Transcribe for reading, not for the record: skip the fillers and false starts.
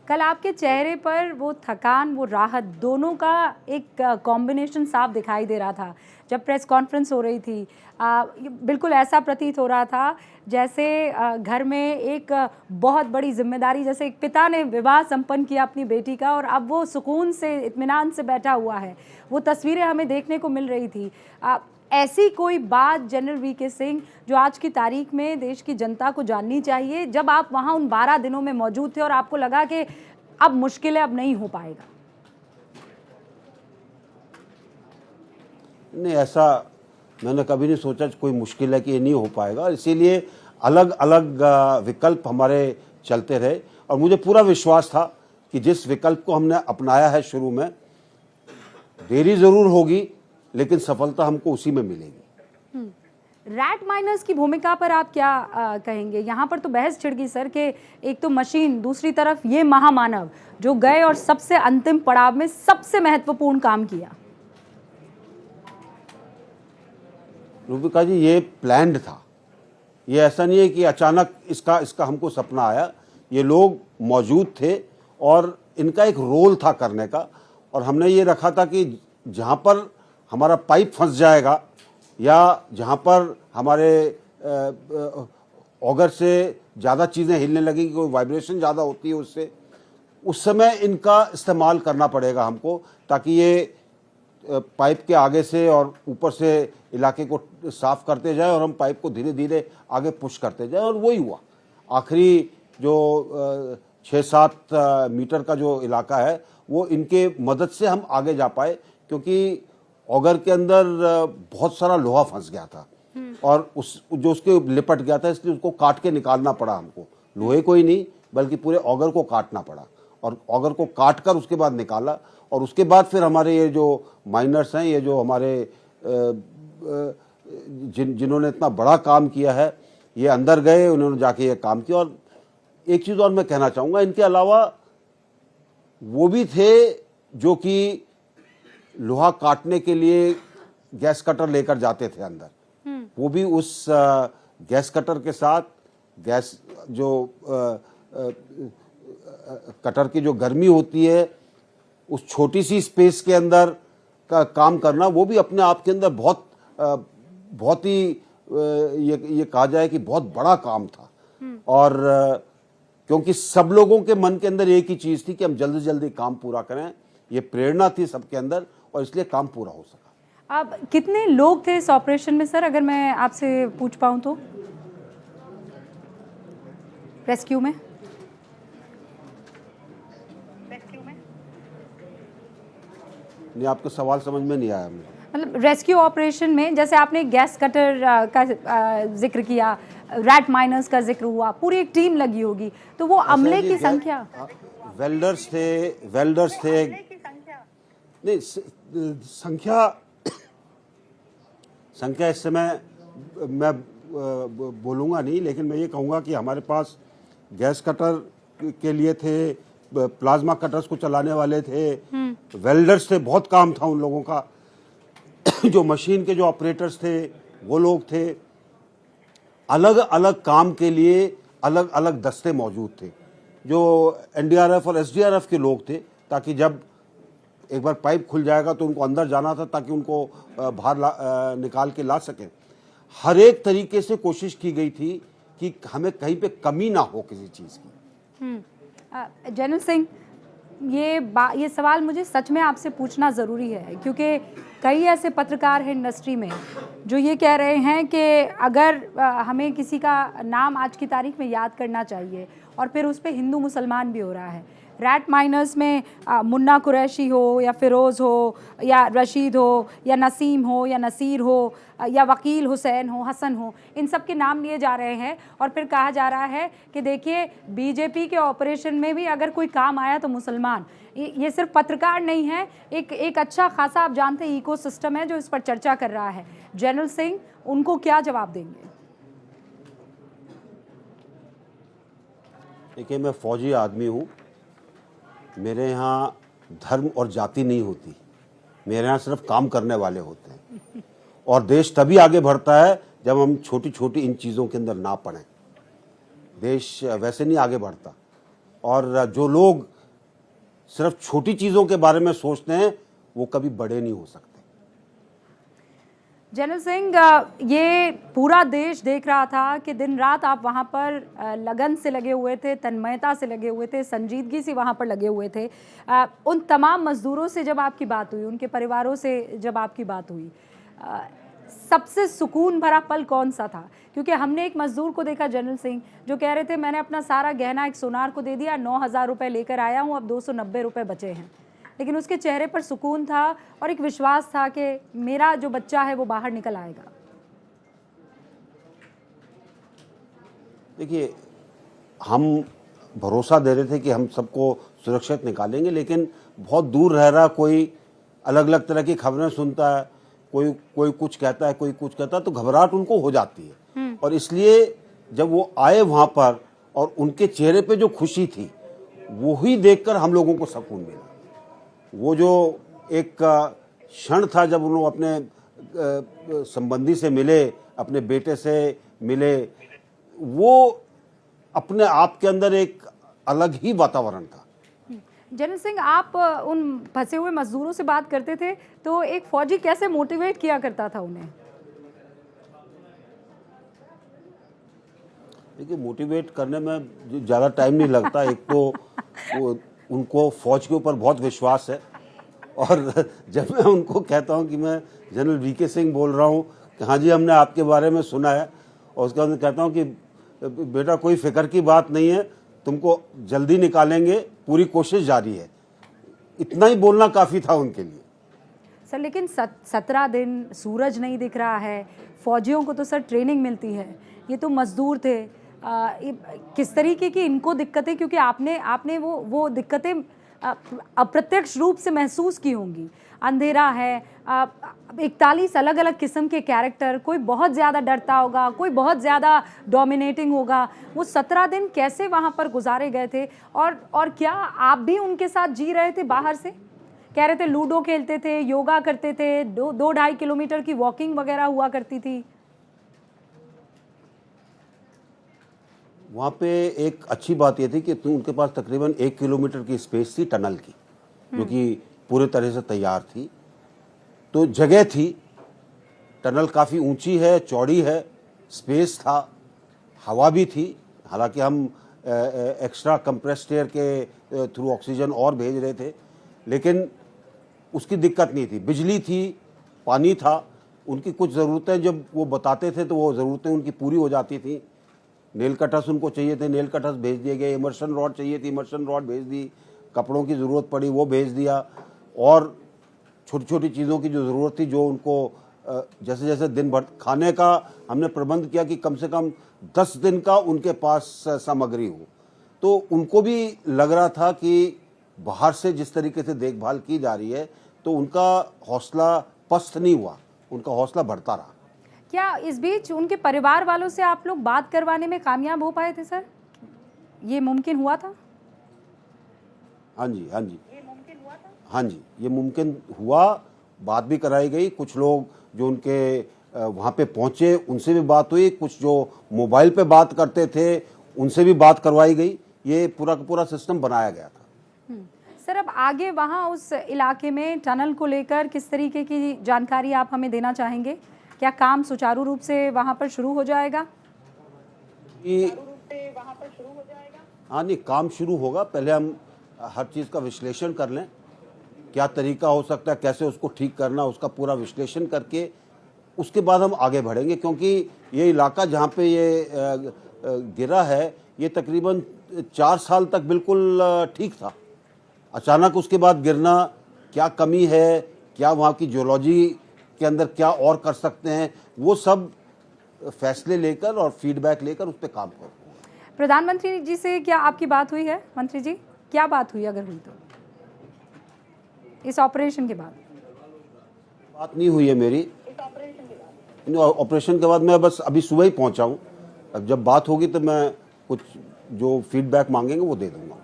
कल आपके चेहरे पर वो थकान, वो राहत, दोनों का एक कॉम्बिनेशन साफ दिखाई दे रहा था जब प्रेस कॉन्फ्रेंस हो रही थी। बिल्कुल ऐसा प्रतीत हो रहा था जैसे घर में एक बहुत बड़ी जिम्मेदारी, जैसे एक पिता ने विवाह संपन्न किया अपनी बेटी का और अब वो सुकून से, इत्मीनान से बैठा हुआ है। वो तस्वीरें हमें देखने को मिल रही थी। ऐसी कोई बात जनरल वीके सिंह जो आज की तारीख में देश की जनता को जाननी चाहिए, जब आप वहाँ उन 12 दिनों में मौजूद थे और आपको लगा कि अब मुश्किल है, अब नहीं हो पाएगा? नहीं, ऐसा मैंने कभी नहीं सोचा कोई मुश्किल है कि ये नहीं हो पाएगा। इसीलिए अलग अलग विकल्प हमारे चलते रहे और मुझे पूरा विश्वास था कि जिस विकल्प को हमने अपनाया है शुरू में, देरी ज़रूर होगी लेकिन सफलता हमको उसी में मिलेगी। रैट माइनर्स की भूमिका पर आप क्या कहेंगे? यहाँ पर तो बहस छिड़ गई सर कि एक तो मशीन, दूसरी तरफ ये महामानव जो गए और सबसे अंतिम पड़ाव में सबसे महत्वपूर्ण काम किया। रूबिका जी, ये प्लान्ड था। ये ऐसा नहीं है कि अचानक इसका हमको सपना आया। ये लोग मौजूद थे और इनका एक रोल था करने का, और हमने ये रखा था कि जहाँ पर हमारा पाइप फंस जाएगा या जहाँ पर हमारे ऑगर से ज़्यादा चीज़ें हिलने लगेंगी, कोई वाइब्रेशन ज़्यादा होती है उससे, उस समय इनका इस्तेमाल करना पड़ेगा हमको, ताकि ये पाइप के आगे से और ऊपर से इलाके को साफ करते जाए और हम पाइप को धीरे धीरे आगे पुश करते जाए। और वही हुआ। आखिरी जो 6-7 मीटर का जो इलाका है वो इनके मदद से हम आगे जा पाए, क्योंकि ऑगर के अंदर बहुत सारा लोहा फंस गया था और उसके लिपट गया था, इसलिए उसको काट के निकालना पड़ा हमको। लोहे को ही नहीं बल्कि पूरे ऑगर को काटना पड़ा और ऑगर को काट कर उसके बाद निकाला। और उसके बाद फिर हमारे ये जो माइनर्स हैं, ये जो हमारे जिन्होंने इतना बड़ा काम किया है, ये अंदर गए, उन्होंने जाके ये काम किया। और एक चीज़ और मैं कहना चाहूँगा, इनके अलावा वो भी थे जो कि लोहा काटने के लिए गैस कटर लेकर जाते थे अंदर। वो भी उस गैस कटर के साथ गैस जो कटर की जो गर्मी होती है उस छोटी सी स्पेस के अंदर का काम करना, वो भी अपने आप के अंदर बहुत ही ये कहा जाए कि बहुत बड़ा काम था। और क्योंकि सब लोगों के मन के अंदर एक ही चीज़ थी कि हम जल्दी जल्दी काम पूरा करें, ये प्रेरणा थी सबके अंदर और इसलिए काम पूरा हो सका। अब कितने लोग थे इस ऑपरेशन में सर, अगर मैं आपसे पूछ पाऊं तो, रेस्क्यू में? नहीं, आपका सवाल समझ में नहीं आया मुझे। मतलब रेस्क्यू ऑपरेशन में जैसे आपने गैस कटर का जिक्र किया, रैट माइनर्स का जिक्र हुआ, पूरी एक टीम लगी होगी, तो वो अमले की संख्या? वेल्डर्स थे नहीं, संख्या इस समय मैं बोलूँगा नहीं, लेकिन मैं ये कहूँगा कि हमारे पास गैस कटर के लिए थे, प्लाज्मा कटर्स को चलाने वाले थे, वेल्डर्स थे, बहुत काम था उन लोगों का। जो मशीन के जो ऑपरेटर्स थे वो लोग थे। अलग अलग काम के लिए अलग अलग दस्ते मौजूद थे, जो एनडीआरएफ और एसडीआरएफ के लोग थे, ताकि जब एक बार पाइप खुल जाएगा तो उनको अंदर जाना था, ताकि उनको बाहर निकाल के ला सकें। हर एक तरीके से कोशिश की गई थी कि हमें कहीं पे कमी ना हो किसी चीज़ की। जनरल सिंह, ये सवाल मुझे सच में आपसे पूछना ज़रूरी है, क्योंकि कई ऐसे पत्रकार हैं इंडस्ट्री में जो ये कह रहे हैं कि अगर हमें किसी का नाम आज की तारीख में याद करना चाहिए और फिर उस पर हिंदू मुसलमान भी हो रहा है। रैट माइनर्स में मुन्ना कुरैशी हो या फ़िरोज़ हो या रशीद हो या नसीम हो या नसीर हो या वकील हुसैन हो, हसन हो, इन सब के नाम लिए जा रहे हैं और फिर कहा जा रहा है कि देखिए बीजेपी के ऑपरेशन में भी अगर कोई काम आया तो मुसलमान। ये सिर्फ पत्रकार नहीं है, एक अच्छा खासा आप जानते हैं इकोसिस्टम है जो इस पर चर्चा कर रहा है। जनरल सिंह, उनको क्या जवाब देंगे? देखिए, मैं फौजी आदमी हूँ, मेरे यहाँ धर्म और जाति नहीं होती, मेरे यहाँ सिर्फ काम करने वाले होते हैं। और देश तभी आगे बढ़ता है जब हम छोटी छोटी इन चीज़ों के अंदर ना पड़ें। देश वैसे नहीं आगे बढ़ता। और जो लोग सिर्फ छोटी चीज़ों के बारे में सोचते हैं वो कभी बड़े नहीं हो सकते। जनरल सिंह, ये पूरा देश देख रहा था कि दिन रात आप वहाँ पर लगन से लगे हुए थे, तन्मयता से लगे हुए थे, संजीदगी से वहाँ पर लगे हुए थे। उन तमाम मजदूरों से जब आपकी बात हुई, उनके परिवारों से जब आपकी बात हुई, सबसे सुकून भरा पल कौन सा था? क्योंकि हमने एक मजदूर को देखा जनरल सिंह, जो कह रहे थे मैंने अपना सारा गहना एक सोनार को दे दिया, 9,000 रुपये लेकर आया हूँ, अब 290 रुपये बचे हैं, लेकिन उसके चेहरे पर सुकून था और एक विश्वास था कि मेरा जो बच्चा है वो बाहर निकल आएगा। देखिए, हम भरोसा दे रहे थे कि हम सबको सुरक्षित निकालेंगे, लेकिन बहुत दूर रह रहा कोई अलग अलग तरह की खबरें सुनता है, कोई कुछ कहता है, कोई कुछ कहता है, तो घबराहट उनको हो जाती है। और इसलिए जब वो आए वहाँ पर और उनके चेहरे पे जो खुशी थी वो ही देखकर हम लोगों को सुकून मिला। वो जो एक क्षण था जब उन्होंने अपने संबंधी से मिले, अपने बेटे से मिले, वो अपने आप के अंदर एक अलग ही वातावरण था। जनरल सिंह, आप उन फंसे हुए मजदूरों से बात करते थे तो एक फौजी कैसे मोटिवेट किया करता था उन्हें? देखिए, मोटिवेट करने में ज़्यादा टाइम नहीं लगता। एक तो उनको फौज के ऊपर बहुत विश्वास है, और जब मैं उनको कहता हूं कि मैं जनरल वीके सिंह बोल रहा हूं कि हाँ जी हमने आपके बारे में सुना है, और उसके बाद कहता हूं कि बेटा कोई फिक्र की बात नहीं है, तुमको जल्दी निकालेंगे, पूरी कोशिश जारी है, इतना ही बोलना काफ़ी था उनके लिए। सर, लेकिन 17 दिन सूरज नहीं दिख रहा है, फौजियों को तो सर ट्रेनिंग मिलती है, ये तो मजदूर थे, किस तरीके की इनको दिक्कतें, क्योंकि आपने वो दिक्कतें अप्रत्यक्ष रूप से महसूस की होंगी। अंधेरा है, 41 अलग अलग किस्म के कैरेक्टर, कोई बहुत ज़्यादा डरता होगा, कोई बहुत ज़्यादा डोमिनेटिंग होगा। वो 17 दिन कैसे वहाँ पर गुजारे गए थे, और क्या आप भी उनके साथ जी रहे थे बाहर से? कह रहे थे लूडो खेलते थे, योगा करते थे, 2-2.5 किलोमीटर की वॉकिंग वगैरह हुआ करती थी। वहाँ पे एक अच्छी बात ये थी कि उनके पास तकरीबन 1 किलोमीटर की स्पेस थी टनल की, जो कि पूरे तरह से तैयार थी, तो जगह थी, टनल काफ़ी ऊंची है, चौड़ी है, स्पेस था, हवा भी थी। हालांकि हम एक्स्ट्रा कंप्रेस्ड एयर के थ्रू ऑक्सीजन और भेज रहे थे, लेकिन उसकी दिक्कत नहीं थी। बिजली थी, पानी था, उनकी कुछ ज़रूरतें जब वो बताते थे तो वो ज़रूरतें उनकी पूरी हो जाती थी। नेल कटर्स उनको चाहिए थे, नेल कटर्स भेज दिए गए, इमर्शन रॉड चाहिए थी, इमर्शन रॉड भेज दी, कपड़ों की ज़रूरत पड़ी वो भेज दिया, और छोटी छोटी चीज़ों की जो ज़रूरत थी, जो उनको जैसे जैसे दिन भर खाने का हमने प्रबंध किया कि कम से कम 10 दिन का उनके पास सामग्री हो। तो उनको भी लग रहा था कि बाहर से जिस तरीके से देखभाल की जा रही है तो उनका हौसला पस्त नहीं हुआ, उनका हौसला बढ़ता रहा। क्या इस बीच उनके परिवार वालों से आप लोग बात करवाने में कामयाब हो पाए थे सर? ये मुमकिन हुआ था? हाँ जी, हाँ जी, ये मुमकिन हुआ था। हाँ जी, ये मुमकिन हुआ, बात भी कराई गई। कुछ लोग जो उनके वहाँ पे पहुँचे उनसे भी बात हुई, कुछ जो मोबाइल पे बात करते थे उनसे भी बात करवाई गई। ये पूरा का पूरा सिस्टम बनाया गया था। सर, अब आगे वहाँ उस इलाके में टनल को लेकर किस तरीके की जानकारी आप हमें देना चाहेंगे? क्या काम सुचारू रूप से वहाँ पर शुरू हो जाएगा? हाँ नहीं, काम शुरू होगा। पहले हम हर चीज़ का विश्लेषण कर लें, क्या तरीका हो सकता है, कैसे उसको ठीक करना, उसका पूरा विश्लेषण करके उसके बाद हम आगे बढ़ेंगे। क्योंकि ये इलाका जहाँ पे ये गिरा है, ये तकरीबन 4 साल तक बिल्कुल ठीक था। अचानक उसके बाद गिरना, क्या कमी है, क्या वहाँ की जियोलॉजी के अंदर क्या और कर सकते हैं, वो सब फैसले लेकर और फीडबैक लेकर उस पर काम करो। प्रधानमंत्री जी से क्या आपकी बात हुई है? मंत्री जी, क्या बात हुई अगर हुई तो इस ऑपरेशन के बाद? बात नहीं हुई है मेरी ऑपरेशन के बाद। मैं बस अभी सुबह ही पहुंचा हूं। अब जब बात होगी तो मैं कुछ जो फीडबैक मांगेंगे वो दे दूंगा।